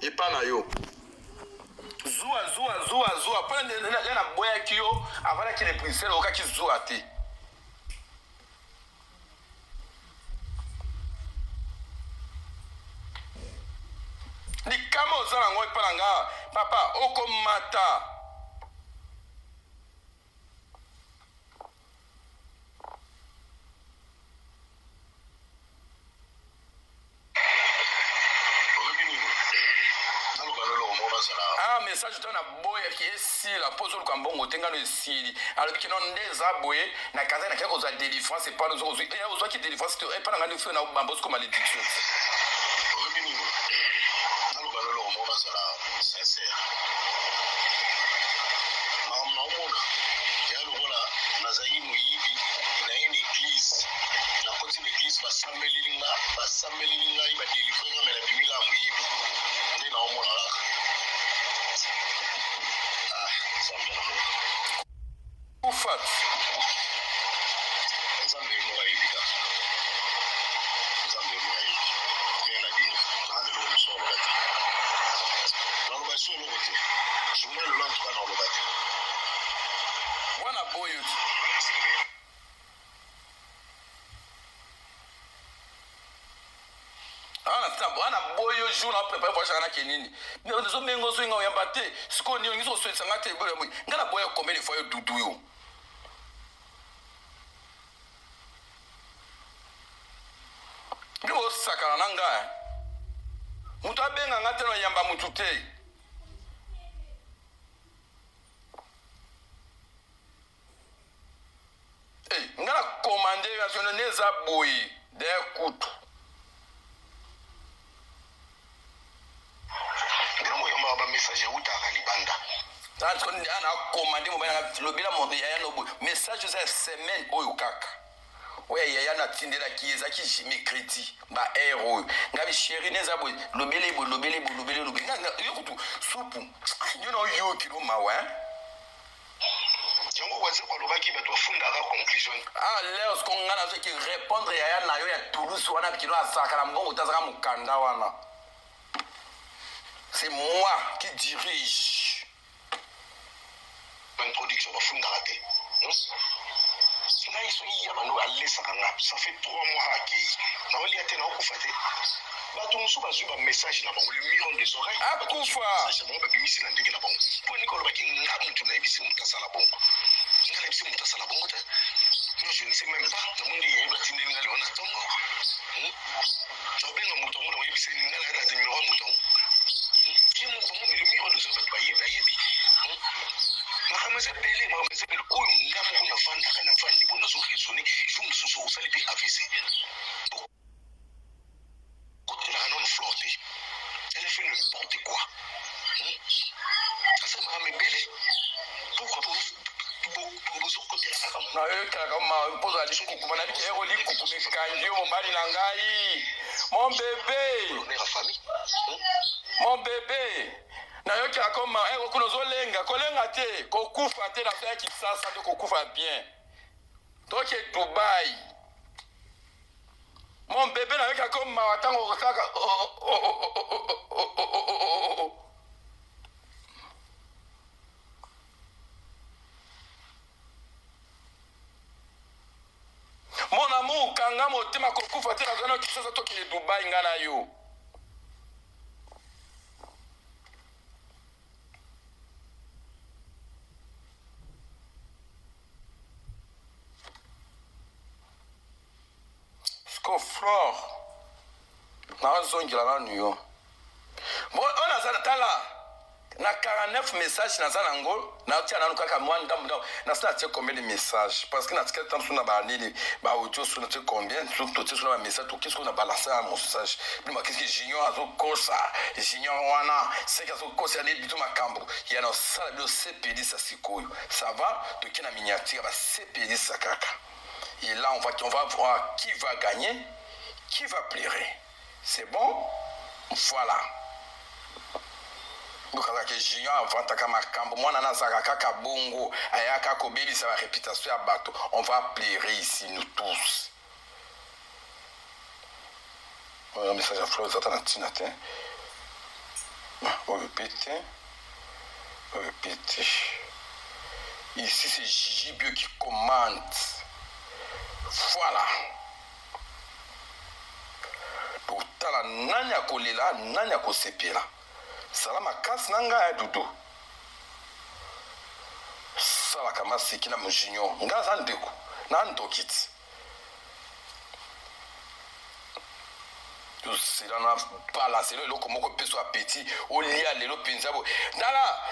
epa na yo zuwa mpo na boyaki yo avandaki le brisele okaki zuwa te likama oza nango epa na nga papa okomata message to na boya ki esila pozo luka mbongo tengano esili alors ki non ndeza boye na kaza na keko za délivrance pas nous ozwi ya ozwa ki délivrance to pas ngani fio na bambosko comme malédiction obini nalo balolo mo bazala sincère na mona ya lokola nazali moyibi na une église na koti l'église basambelilinga iba délivrer mais la bimila moyibi nde na omona la Ufat. Nzambe mo ayibika. Nzambe mo ayibika. Yena dinga. Nani lo msolo bati. Nalo basolo bati. Jumwe lo lantuka na lo bati. Wana boyo. Ana boyo jour na préparer pour chana kenini. Mais on zo mengo zo nga yamba te. Siko ni ngizo so tsanga te boyo. Ngana boyo combien de fois yo dudu yo. Ndio sakala nanga. Mutu abenga ngate no yamba mutu te. Ngana commander version neza boyi de kutu. Message utaka libanda tant qu'on ana commandé mo bana lobila mo ya no message za semaine oyo kaka ouais ya na tindela kieza ki mercredi ba héros ngabi chéri neza bo lobele yo kutu supu you know yo kilo mawa yango waze kwa lobaki bato funda ka conclusion leo sko ngana zo ki répondre ya na yo ya Toulouse wana kilo asaka na mbongo tazaka mukanda wana. C'est moi qui dirige. L'introduction va fondre la tête. Là, ils sont hier, ça fait 3 mois à accueillir. Nous avons été là, on a reçu un message là, le mur des oreilles. Ah, pourquoi? C'est mon baby, c'est l'indé là. Pour Nicolas, qui n'a pas de temps, c'est mon tasse à la bombe. C'est mon tasse à la bombe. Je ne sais même pas. Dans mon dit, il y a une bâtiment là, on attend. J'ai bien un mouton, on a eu c'est une là, des numéros mouton. Je mon bon le mur de ce baye baye. Makamasa pele makamasa pele ko ngamo kuna vanda kana vandi bona zo kizone jumu susu usali pe AVC. Côté la non flotte. Elle fait n'importe quoi. Ça m'a embêlé. Pourquoi pour côté la kaka. Na kaka ma poza ali kuku bana ki ero li kuku me kanji mo bali na ngai. Mon bébé. Mon bébé. Na yo ki akoma kuna zo lenga kolenga te kokufa te na fa ki sasa to kokufa bien. Toke Dubai. Mon bébé na yo ki akoma watango kaka Mon amour kanga motema kokufa te na zona ki sasa toke Dubai ngana yo. Flore na zongi la nuyo bon on a ça tala na 49 messages na zanango na tia na kaka mwanda muda na ça tia combien de messages parce que na tika temps na ba nini ba audio sur na tia combien tout sur na message tout qu'est-ce qu'on a balancé un message puis ma qu'est-ce que junior azo kosa junior wana c'est qu'azo kosa ni bitu makambo ya na sala bio CPD ça sikoyo ça va to kina miniature ba CPD ça kaka. Et là, on va voir qui va gagner, qui va pleurer. C'est bon? Voilà. Donc, avec les géants, avant de moi, on va pleurer ici, nous tous. Un message à Flore, ça t'en a. Répétez. Ici, c'est Gigi Bio qui commente. Voilà. Pour tala nanya kolela, nanya kosepela. Salama kas nanga ya dudu. Sala kama sekina mjinyo. Ngaza ndeko. Na ndokiti. C'est là na c'est le loko moko peso appétit au lia lelo pensabo nala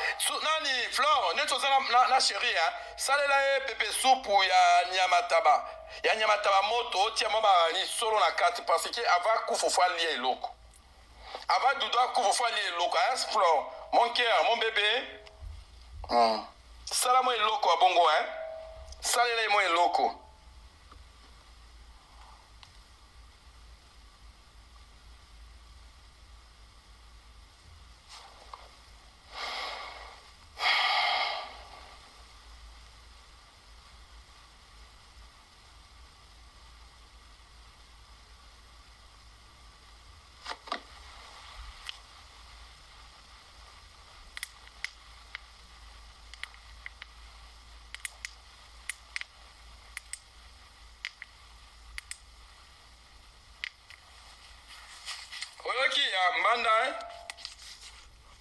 nani flore neto za na chérie hein salela pepe soupe ya nyamataba moto tia mama ni solo na carte parce que avant kufufa lia eloko avant dudu kufufa lia eloko hein flore mon cœur mon bébé sala mo eloko abongo hein salela mo eloko. Oyoki ya mbanda eh?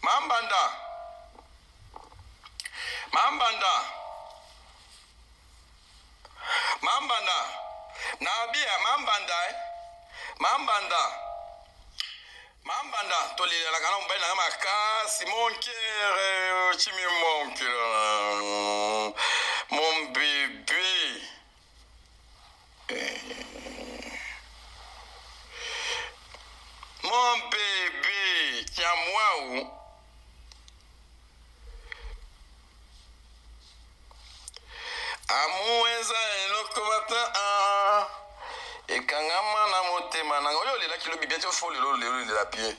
Mambanda Nabia mambanda eh? Mambanda tolila la kana mbaina na makasi mon cœur chimi mon cœur mon bébé mon bébé, tiens-moi où? Amoueza eloko mata ekangama na motema na oyo lela kilo bibia te fo lelo la pied.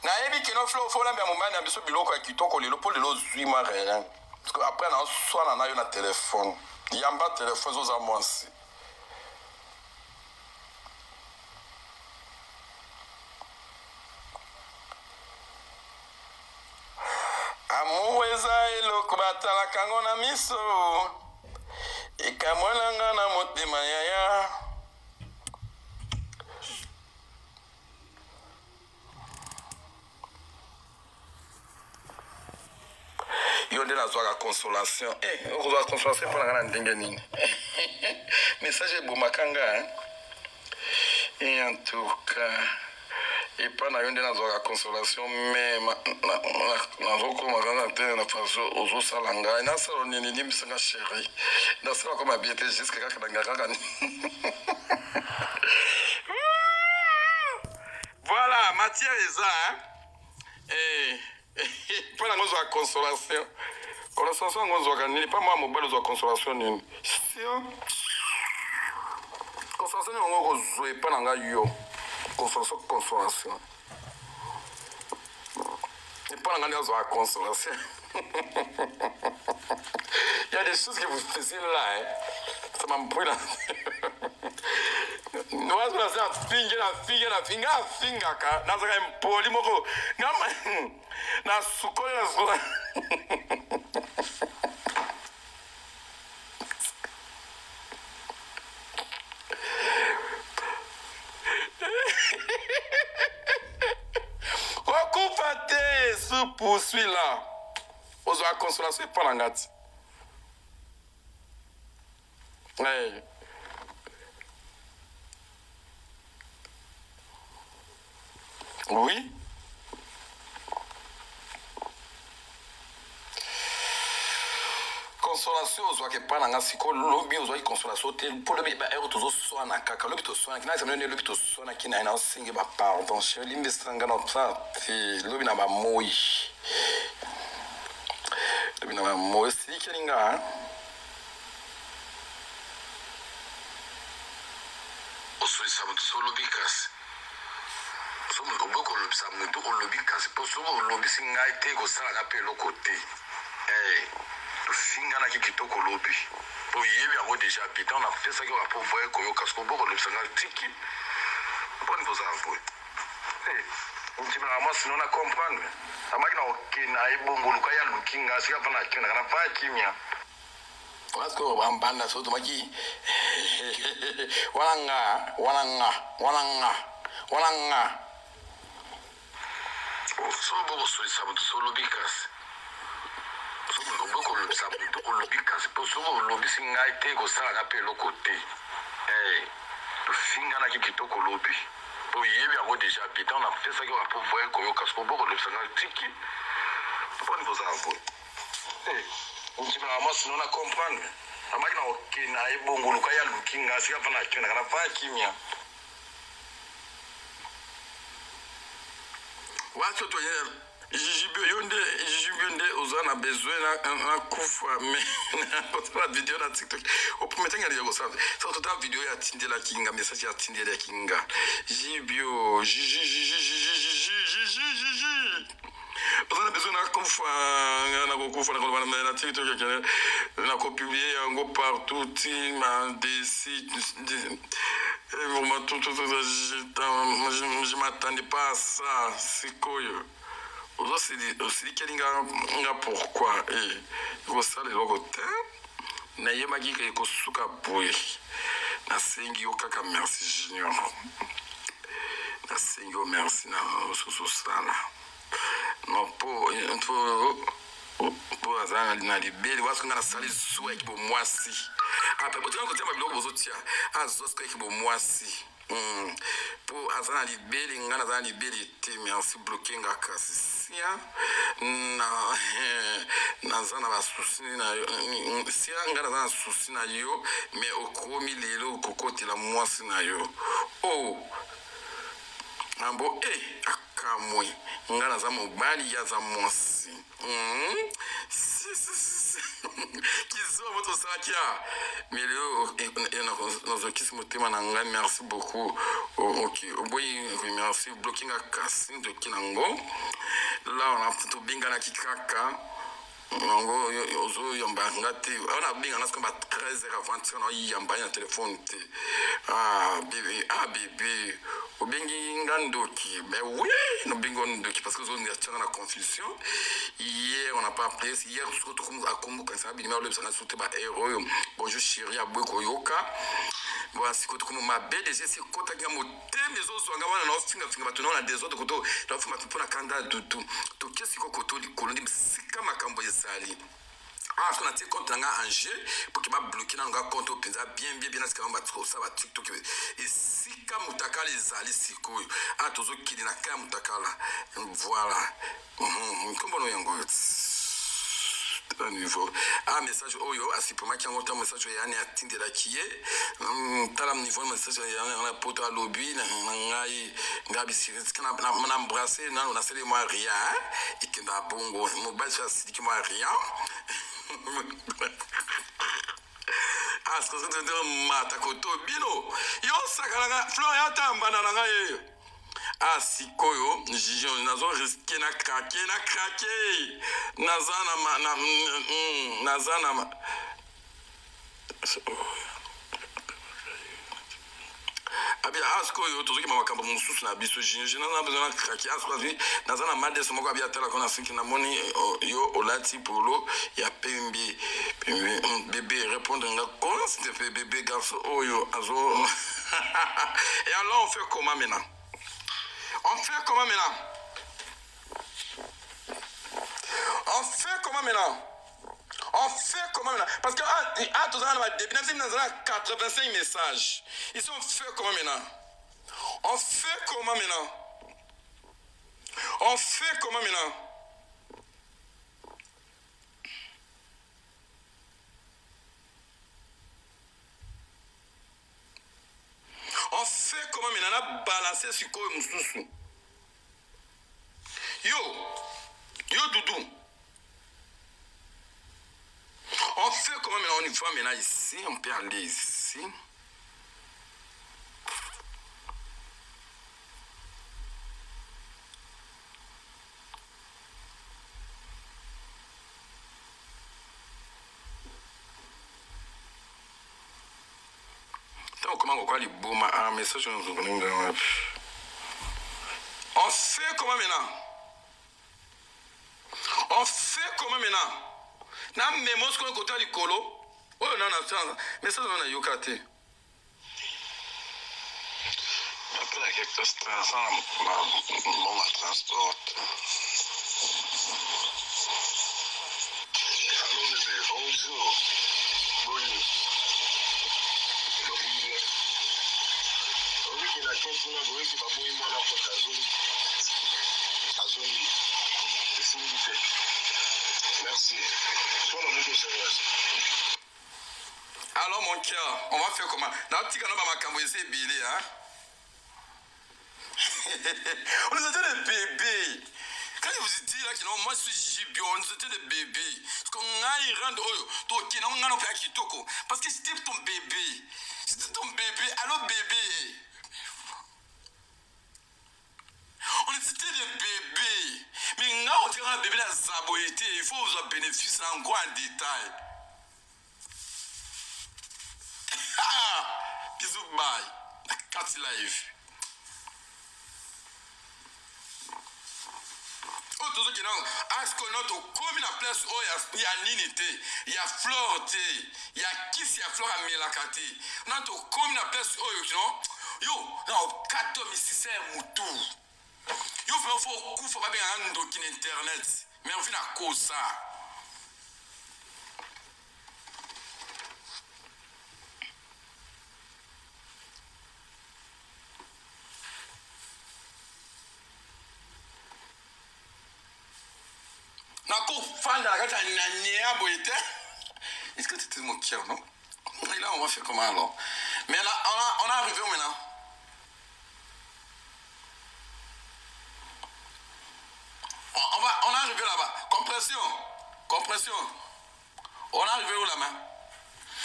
Na yebi kino flo fo lambia mombani ambiso biloko ya kitoko lelo po lelo zui ma rien. Parce que après na swana na yo na téléphone. Yamba téléphone zo za mwansi. Amuweza eloko batala kango na miso ikamwananga na motema yaya yo nde nazwaka consolation okozwaka consolation mpona nga na ndenge nini message ebomakanga et en tout cas et pas na yonde nazwaka consolation mais nazokoma kaka te na faso ozosala ngai nasala nini limbisanga chéri nasala koma bien te jusque kaka nanga kaka voilà matière eza mpo nango ozwaka consolation yango ozwaka nini mpa mwa mobali ozwa consolation nini consolation yango okozwa epa na ngai yo consolation. Et pas la gagne à consolation. Il y a des choses que vous faisiez là, hein. Ça m'a brûlé. Nous allons faire la finger, dans un polymoko. Na sukole la sukole. Poursuit là. Aux consolation pas la gâte. Oui. Consolation aux oies qui pas la gâte. Quand lobby aux oies consolation pour le bébé er tous os soin à caca lobby tous soin qui n'a jamais lobby tous soin qui n'a rien singe ba pardon chez l'investissement dans ça c'est lobby na ba moi lobby na ba moi si kelinga osolisa mutu so lobby kasi so mutu boko lobisa mutu o lobby kasi po so lobby singa ite ko sala na pe lokote singa na kitoko lobby po yebi yango déjà habitant on a fait ça que on a pour voir koyo kasi ko boko lobisa nga tiki bon vous avouer Ntimela moi sinon na comprendre. Amaki na okena ebongoluka ya lukinga sika fana kina kana fa kimia. Parce que ambanda so to maki walanga So bogo so sabu so lobikas. So bogo lo sabu to lobikas. Po so lobi singa ite ko sala na pe lokote. Finga na kitoko lobi. Po yebi abo déjà habitant na fait ça que on peut voir ko yoka so bogo lo sanga tiki. Pour niveau ça bon. Ntimela moi sinon na comprendre. Amaki na okena ebongoluka ya lukinga sika fana kina kana fa kimia. Wacho to Jijibio yonde ozana besoin na kufa mais la vidéo na TikTok au premier temps il y a ça ça toute la vidéo ya tinde la kinga message ya tinde la kinga Jibio ozana besoin na kufa na TikTok na ko publier yango partout ti ma décide je m'attendais pas à ça c'est quoi aussi nga pourquoi ko sala loko te na yemaki ke ko suka boye na sengi yo kaka merci junior na sengi yo merci na susu sala no po azana na libeli wasu nga na sali suwa ki bo mwasi apa botina ko tia biloko bozotia azoska ki bo mwasi po azana libeli nga na zana libeli te merci bloquer nga kasisia na zana ba souci na si nga na zana souci na yo mais okomi lelo kokoti la mwasi na yo ambo akamwe nga na za mobali ya za mwasi kizo moto sakia meleo nos motema na nga merci beaucoup OK boy merci blocking a casting de kinango là on a tout binga na kikaka ngo ozo yamba ngati ona binga na skomba 13h avant on yamba na téléphone te bébé obengi ngandoki mais oui no bingo ndoki parce que zone ya na confusion hier on n'a pas appelé hier surtout comme à Congo quand ça bien le ça sauté ba héros bonjour chérie à Bweko yoka bon si ko comme ma BDG si ko ta ngamo teme zo nga wana na finga batuna na des autres koto na fuma pona kanda tout to kesi ko koto likolondi sika makambo yesali ce qu'on a dit compte nga en jeu pour qu'il va bloquer dans un compte bien à ce qu'on va trouver ça va TikTok et si comme mutakala ezali sikoyo tozo kili na kama mutakala voilà comment on yango un niveau message oyo asipoma ki ngota message yani atinde la kiye tala niveau message yani on a poto à lobby na ngai ngabi sirisi kana na embrasser na on a sele moi rien et que na bongo mobile ça c'est moi rien ce que c'est de mata koto bino yo sakala Florian tamba na ngai sikoyo jijo nazo risquer na craquer nazana abi sikoyo tozoki makambo mususu na biso jijo na besoin na craquer sikoyo nazana mades moko abi atala kona sinki na moni yo olati polo ya pembe bébé répondre nga comment c'était fait bébé garçon oyo azo et alors on fait comment maintenant? On fait comment maintenant? Parce que tout ça, depuis 85 messages. Ici, on fait comment maintenant? On fait comment maintenant? On a balancé sur quoi mususu. Yo Doudou. On fait comment maintenant? On y va maintenant ici, on peut aller ici. Comment on va les boum un message nous On fait comment maintenant? On fait comment maintenant? Na mémoire ce qu'on côté à l'écolo. Oh non, non, mais ça, on a yokate. Après la quelque station, mon transport. Allô, bébé, bonjour. Bonjour. Oui, il a continué à voir qu'il va mourir moi la porte à zone. À zone. C'est une bouteille. Merci. Voilà, nous deux, c'est. Alors mon cœur, on va faire comment? Dans le petit canot, ma camouille, c'est bilé, hein? On nous était des bébés. Quand je vous ai dit là que non, moi je suis gibion, on nous était des bébés. Parce qu'on a y rendre, on a fait kitoko. Parce que c'était ton bébé. C'était ton bébé. Allô bébé. On était des bébés. Mais quand on dirait un bébé, la saboité, il faut vous en bénéficier en quoi en détail. Bisous, bye. La carte live. Oh, tout ce qui est là, est-ce qu'on a comme la place où il y a Ninité, il y a Flore, il y a Kiss, il y a Flore à Melakate. On a comme la place où yo, non, 4 mysticien Moutou. Yo, il faut pas bien un document internet. Mais on fait à cause ça. Est-ce que c'était mon cœur, non? Et là, on va faire comment alors? Mais là, on a arrivé où maintenant? On est arrivé là-bas. Compression. On est arrivé où là-bas?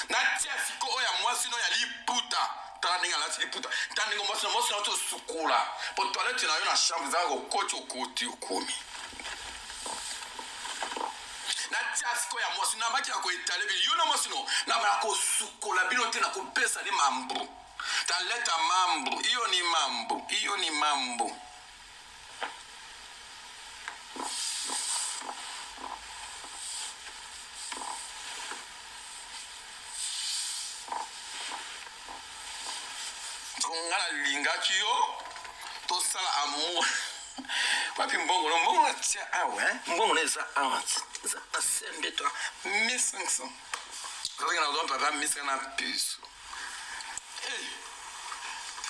Natia Fiko, oya moi sinon il y a l'Iputa. Tandinga là, c'est l'Iputa. Tandinga moi sinon tu sukula. Pour toilette, tu as une chambre, ça au coach au côté au komi. Natia Fiko, ya moi sinon, ma qui a ko étalé, you know moi sinon, na ma ko sukula, bilote na ko pesa ni mambo. Ta leta mambo, iyo ni mambo. Ngala linga kiyo to sala amour wapi mbongo tia awe mbongo neza awat za asembe to 1500 quand on a besoin papa 1500 na piso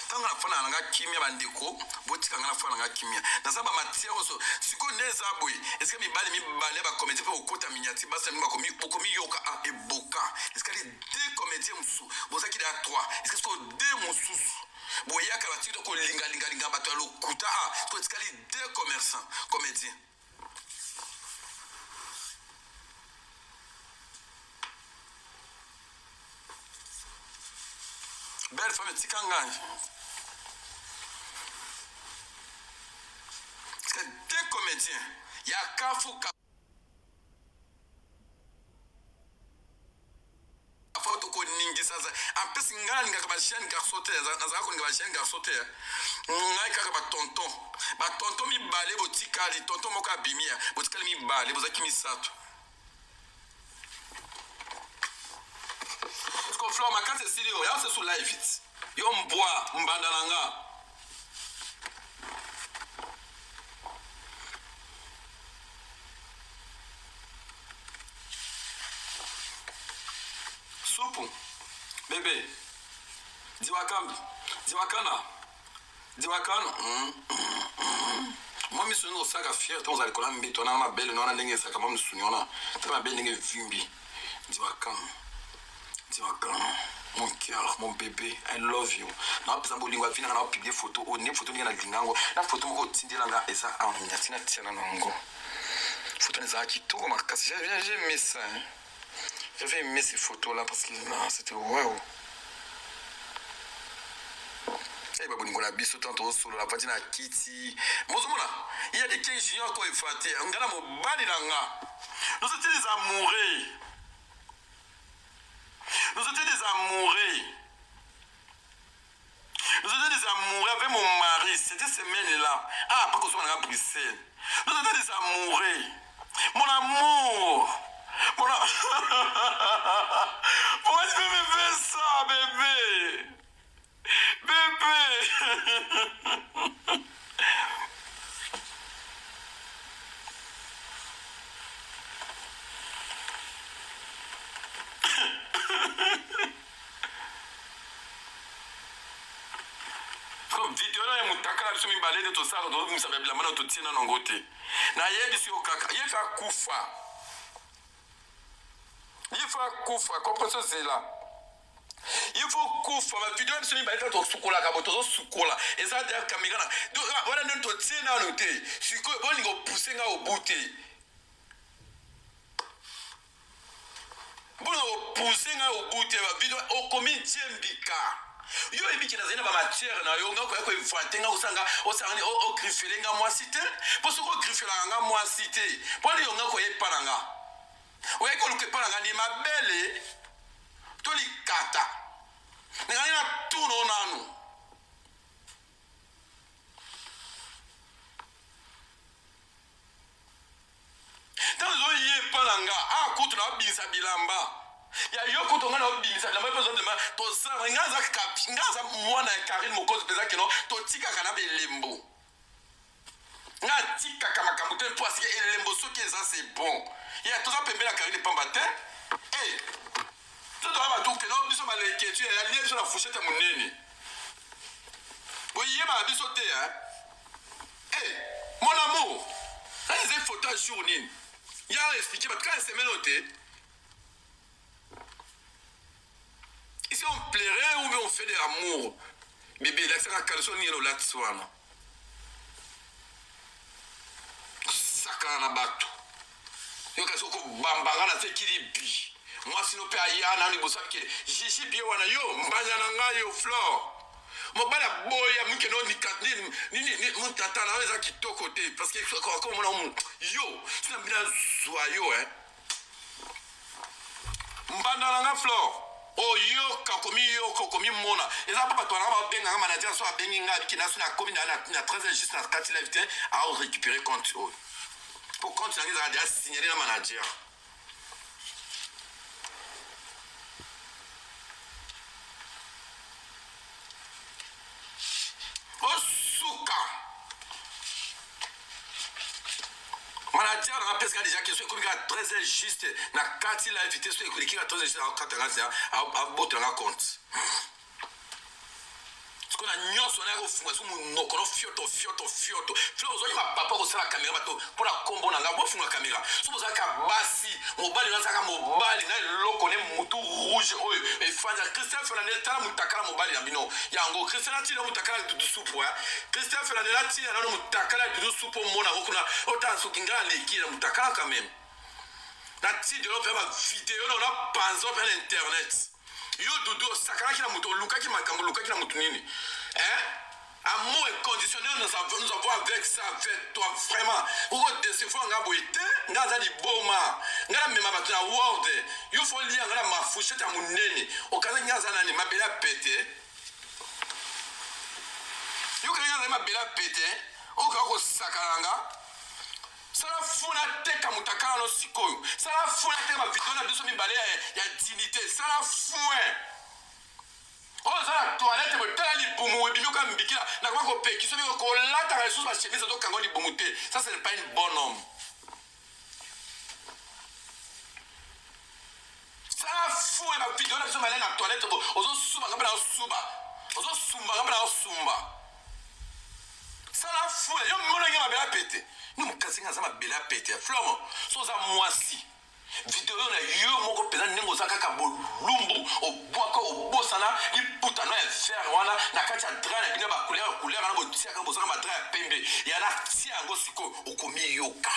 tanga fana nga kimia bandiko botika nga fana nga kimia na saba matière so siko neza boy est-ce que mibale ba comédie pe okota minyati basa mba komi yoka a eboka est-ce que les deux comédiens musu bozaki da 3 est-ce que ce deux musu boya ka batito ko linga bato lo kuta ko est-ce que les deux commerçants comédiens belle femme tikanga. C'est deux comédiens. Il y a Kafou Kafou Ningi Saza. En plus, il y a une chaîne qui a sauté. Il y a une chaîne qui a sauté. Il y a un tonton. Tonton mi balé, botikali. Tonton moka bimia. Botikali mi balé. Bozaki mi sato. Parce qu'on flore ma carte, c'est sérieux. C'est sous live. Yo mboa, mbandalanga. Supu, bébé, Diwakana. Moi, je suis un fier, on a l'école, on a ma belle, on a l'ingé, ça comme on a ma belle l'ingé vimbi. Diwakana, mon cœur, mon bébé, I love you. Na pesa bolingo afina na publier photo, o ne photo ngena lingango, na photo moko tindela nga esa a nyatina tina nango. Photo neza kitoko makasi, j'ai aimé ça. J'avais aimé ces photos-là parce que c'était waouh. Il y a des gens qui ont fait. Nous étions des amoureux. Nous étions des amoureux avec mon mari. C'était cette semaine-là. Ah, pas qu'on soit à Bruxelles. Nous étions des amoureux. Mon amour. Pourquoi tu veux me faire ça, bébé? Bébé. Vidéo ya mutakala biso mibale de tosaka tozobimisa bilamba na totie na nango te nayebisi yo kaka ye fa kufa kompreso zela il faut kufa bavideo ya biso mibale kaka tosukolaka bo tozosukola eza te ya kamera na wana ndeni totie nano te sikoyo bolinga opuse nga obu te bolinga opuse nga obu te bavideo okomi diembika yo ebiki na zena ba matière na yo nga ko inventer nga osanga ni o griffer nga mwasi te po soko griffer nga mwasi te po ni yo nga ko yepana nga o yeko luke pana nga ni mabele to likata nga ni na tuno nanu tant zo yepana nga kutu na bisa bilamba ya yoko to ngana obimisa la besoin de to sa ngaza kapi ngaza mwana ya Karine mokozi peza kino to tika kana belembo nga tika kama kamute pour asike elembo soki eza c'est bon ya to za pembe la Karine pambate to to ba to keno biso maleke tu ya lié sur la fourchette munene boye ba biso te mon amour ça les photos journée ya expliquer ba 3 semaines te. Ici on plairait ou bien on fait de l'amour. Bébé, là c'est la calçon ni le latswana. Sakana bato. Yo kaso ko bambanga na te kilibi. Moi sino pe aya na ni bosa ke. Jiji bi wana yo mbanya na nga yo flor. Mo bala boya mke no ni mon tata na za kitoko te parce que ko mo na yo, c'est bien joyeux Mbanda na flor. Oyoka komi mona eza papa to na ba benga manager so abengi nga ki na so na komi na 13 juste na 4 la vite à récupérer compte pour compte na ngeza déjà signaler na manager osuka manager na pesca déjà que so komi ka 13 juste na 4 la vite so ko ki ka 13 juste na 4 a botre na compte qu'on a nyonso na ko funga so mo kono fioto fleur zo ma papa ko sala caméra bato pour la combo na nga bo funga caméra so boza ka basi mobali na saka mobali na loko ne mutu rouge oyo e fanya Christian Fernandez tala mutakala mobali na bino yango Christian tilo mutakala du supu Christian Fernandez tilo na mutakala du supu mona ko kuna otanso kinga leki na mutakala quand même na ti de lo faire ma vidéo na panzo sur internet yo dodo sakana kila muto luka ki makambo luka kila mutu nini amour est conditionnel nous avons avec ça avec toi vraiment ou de ce fois nga boité nga za di boma nga mema batu na world you faut lire nga ma fouchette ya munene okaza nga za nani mabela pété you ka nga mabela pété o ka ko sakalanga sala funa teka mutakala no sikoyo sala funa teka ma vidéo na biso mibale ya dignité sala fouin oh sala toilette mo tala li bumu e bimyo ka mbikila na kwa ko peki so biko ko lata ka sous ma chemise to kango li bumu te ça c'est pas une bonne homme sala fouin ma vidéo na biso mibale na toilette bo ozo suba ngamba na suba ozo sumba ngamba na sumba sala fouin yo mona ngama bela pété nous mukasinga za mabela pété flomo so za mwasi vidéo na yo moko peza nengo za kaka bolumbu obwaka obosana liputa no fer wana na kati ya drap na bina ba couleur na botia ka bosana ma drap ya pembe ya na tia yango siko okomi yoka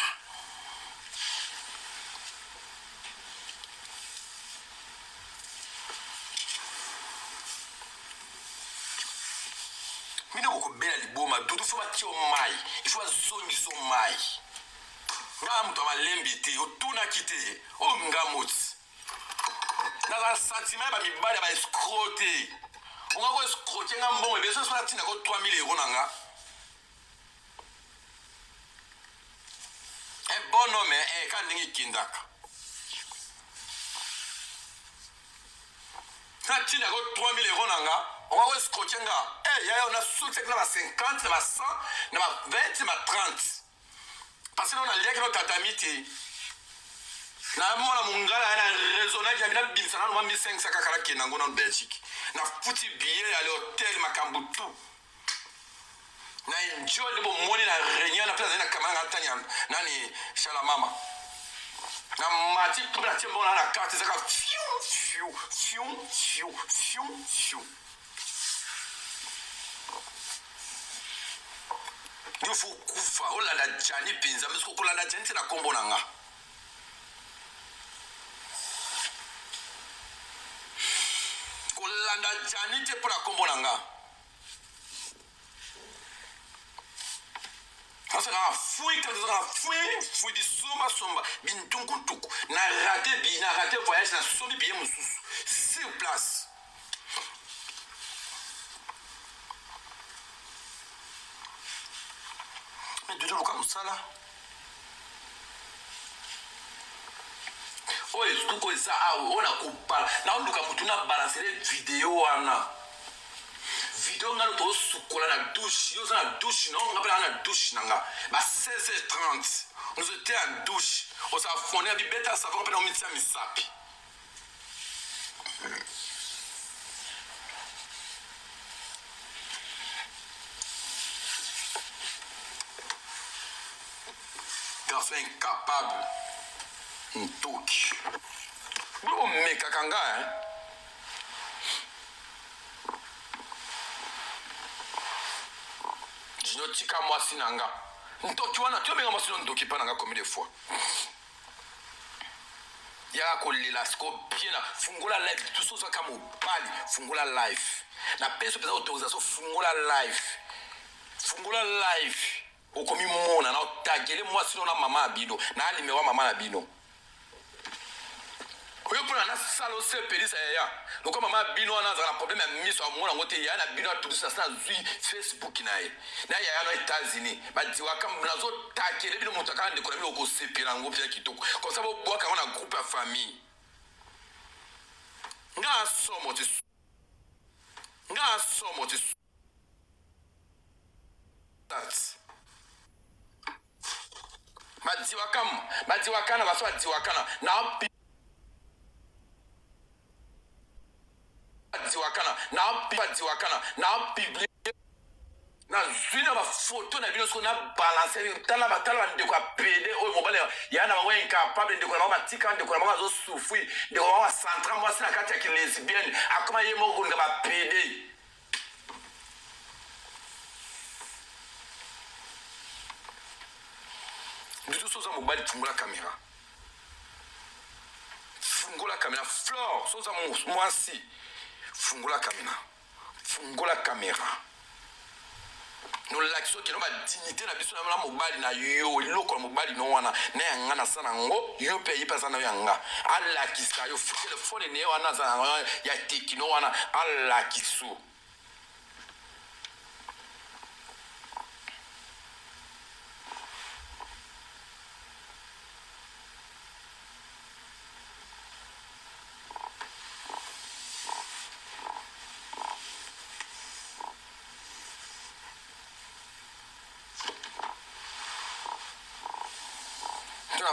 mina ko bela liboma dudu fo ba ti o mai ifo zongi so mai nga mutu abalembi te otunaki te o ngamoti na za sentiment ba mibali ba escroc te on va escroquer un bon et bien ça soit 3000 euros nanga. Un bon homme est quand il kindaka. Quand tu as 3000 euros nanga, on va escroquer un gars. Eh, on a soutenu que 50, 100, 20, 30. Parce que on a lié que notre tatamiti. Na mwana mungala ana raisonnage ya bina binsana no 1500 kakala kenango na Belgique. Na futi billet à l'hôtel Makambutu. Na enjoy libo moni na réunion na place na kamanga tanya nani Shalamama. Na mati pour la tiembo na carte zaka fiu. Il faut kufa ola da jani pinza msko kola da jani na kombo nanga. Kolanda jani te pour la kombo nanga. Parce que fouille di somba bintunkuntuku na raté voyage na sobi bien mususu sur place. Mais de l'eau comme ça là. Oh, est-ce que ça on a coupé là on a mutu na balancer vidéo ana. Vidéo ngalo to sukola na douche, yo za na douche non, on appelle na douche nanga. Ba 16h30. Nous étions en douche. On s'est fondé à bibeta savon on peut mettre ça misapi. Garçon incapable. Ntoki. Bro meka kanga hein. Tika moi sinanga. Ntoki wana tu benga moi ntoki pa nanga combien de fois. Ya ko lila sko bien fungula live tout ça kama upali fungula live. Na pesa pesa autorisation fungula live. Fungula live. Okomi mona na otagele moi sino na mama abino na alimewa mama abino. Oyo pona na salo se pelisa ya. Donc maman bino na za na problème ya miso amona ngote ya na bino tout ça na zui Facebook na ye. Na ya na États-Unis ba diwa kam nazo takele bino mutaka ndeko na bino ko sepela ngo pia kitoko. Comme ça bo boka on a groupe ya famille. Nga somo ti Madiwa kana baso diwa kana na Diwakana na publié na zuna ba photo na bino na balancer tala batala ndeko apede o mobile ya na mwa incapable ndeko na matika ndeko na mwa zo souffrir ndeko na central moi na kati ya ki lesbienne akoma yemo kunga ba pede Dudu soza mobile fungula caméra Flore soza mwasi fungula caméra no l'action qui no ba dignité na biso na mobali na yo eloko mobali no wana na yanga na sana ngo yo pe yi pesa na yanga alla kisa yo téléphone ne wana za ya tekino wana alla kisu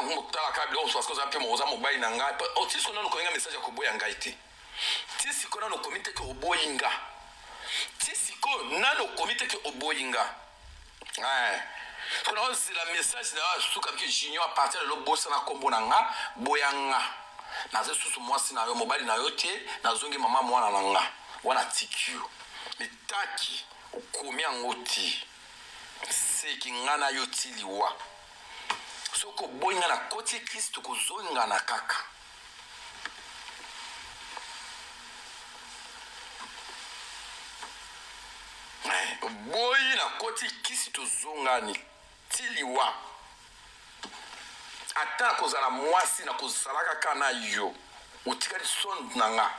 mutala kabla on soit cause apemo oza mobali na ngai otisi kona no koinga message ya koboya ngai te tisi kona no komite ke oboyinga tisi ko nano komite ke oboyinga kona ozila message na suka ke junior à partir de lo bossa na kombo na nga boyanga na ze susu mwasi na yo mobali na yo te na zongi mama mwana na nga wana tikio mitaki okomi angoti seki ngana yo tiliwa soko boyinga na koti Kristo kozonga na kaka boyi na koti Kristo zonga ni tiliwa ata kozala mwasi na kozalaka kana yo otikali son nanga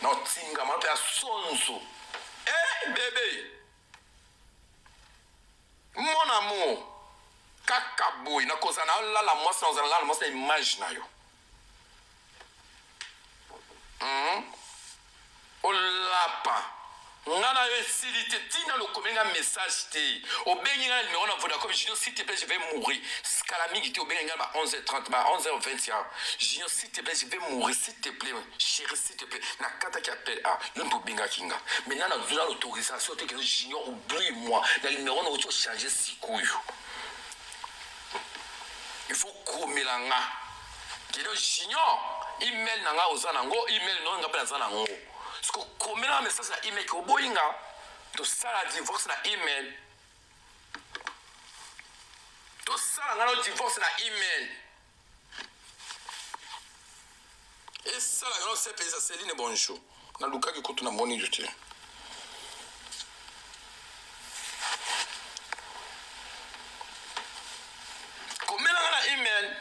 na otinga mape ya sonzo bébé. Mon amour. Kakaboui. Na kosa na la moi sans la moi c'est image na yo. Olapa. Ngana yo silité tina le komenga message te. Obengi nga numéro na Vodacom Junior s'il te plaît je vais mourir. Scalamigi te obengi nga ba 11h30 ba 11h20. Junior s'il te plaît je vais mourir s'il te plaît chérie s'il te plaît. Na kata qui appelle ah yo to benga kinga. Maintenant na zula l'autorisation te que Junior oublie moi. Na numéro na auto changer sikuyo. Il faut komela nga. Kilo Junior email nanga ozanango email no ngapela zanango. Parce que comme un message na email que boyinga to sala divorce na email to sala ngalo divorce na email et sala ngalo c'est pesa Céline bonjour na luka ki kutu na moni jute comme na email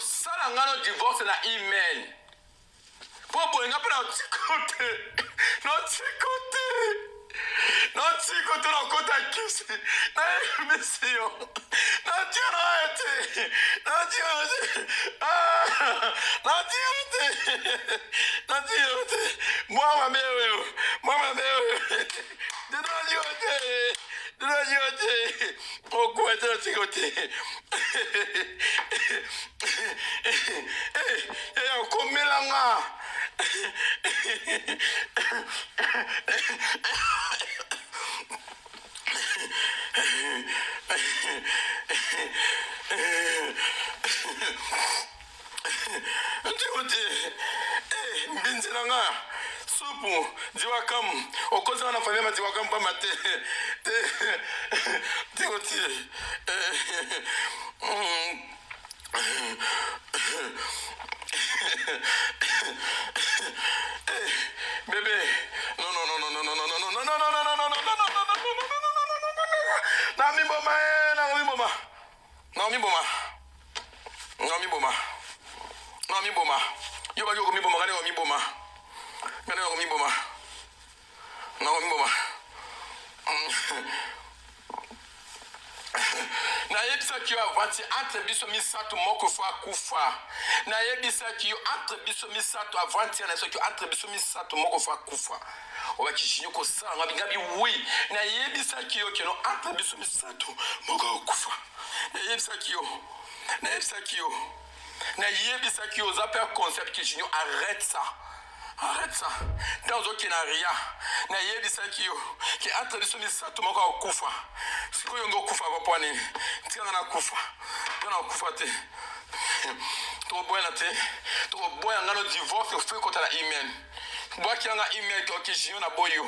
sala ngano divorce na email po bolinga pe na tikote na kota kisi na mission na tirate moi ma mère de la jote au quoi de tikote komelanga mbinzelanga supu diwakam okoza na famille diwakam pa mate tikoti bébé non yo ba yo ko mi boma ngane ko mi boma na yebisa ki avanti entre biso misato moko fo akufa na yebisa ki entre biso misato avanti na so ki entre biso misato moko fo akufa oba ki jinyo ko sa ngabinga bi oui na yebisa ki yo keno entre biso misato moko akufa na yebisa ki yo za per concept ki jinyo arrête ça dans aucun ria na yebisa ki yo ki entre biso misato moko akufa siko yo ngo kufa kwa nini tika na kufa te to boya ngano divorce fe kota la email boya ki nga email ko ki jinyo na boyo